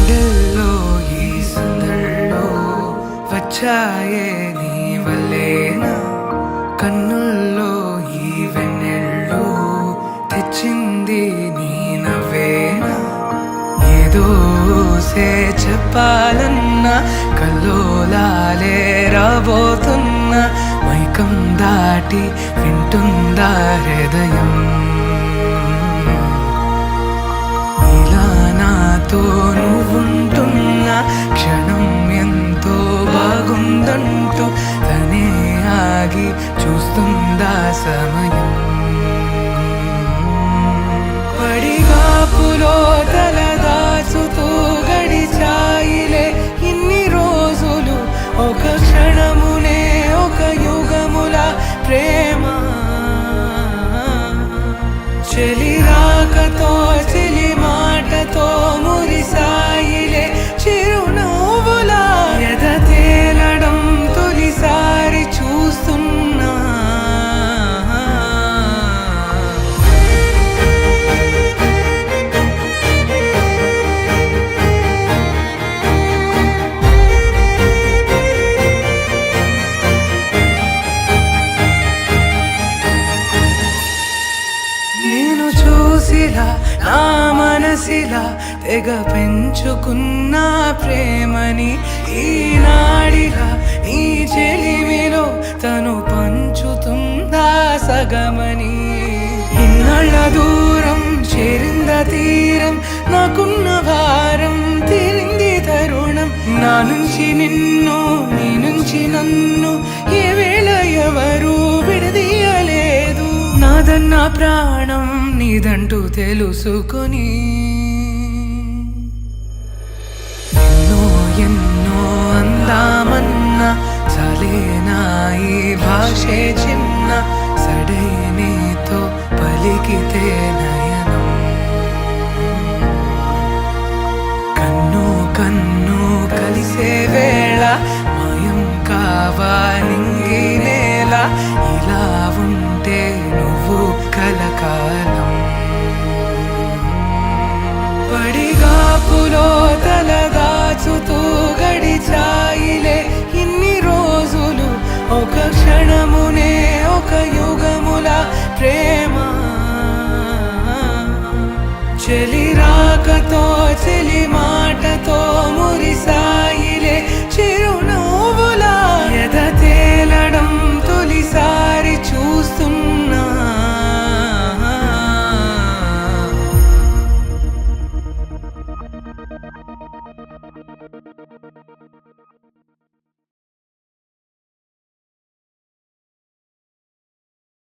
గుండెల్లో ఈ సందల్లో వచ్చాయే నీ వల్లేనా, కన్నుల్లో ఈ వెన్నెళ్ళు తెచ్చింది నీ నవ్వేనా. ఏదో చెప్పాలన్నా కల్లోలాలే రాబోతున్నా, మైకం దాటి వింటుందా హృదయం. ఇలా నాతో నువ్వుంటున్నా క్షణం ఎంతో బాగుందంటూ తనే ఆగి చూస్తుందా సమయం. పడిగాపులో తల దాచుతూ గడిచాయిలే ఇన్ని రోజులు, ఒక క్షణమునే ఒక యుగముల ప్రేమ. చెలి రాకతో చెలి మాటతో మురిసాయిలే చిరునవ్వులా, ఎద తేలడం తొలిసారి చూస్తున్నా. నేను చూసిలా నా మనసిలా తెగ పెంచుకున్న ప్రేమని, ఈనాడిలా ఈ చెలిమిలో తను పంచుతుందా సగమని. ఇన్నాళ్ళ దూరం చేరింద తీరం, నాకున్న భారం తీరింది తరుణం. నా నుంచి నిన్ను నీ నుంచి నన్ను ఏ వేళ ఎవరు విడదీయలేదు. నాదన్న ప్రాణం నీదంటూ తెలుసుకొని ఎన్నో ఎన్నో అందామన్నా చాలేనా ఈ భాషే చిన్న. సడైనతో పలికితే నయనం, కన్ను కన్ను కలిసే వేళ మాయం కావాలింగి నేల. ఇలా ఉంటే నువ్వు కలకాలం. పడిగాపులో తల దాచుతూ గడిచాయిలే ఇన్ని రోజులు, ఒక క్షణమునే ఒక యుగముల ప్రేమ. చెలి రాకతో చెలి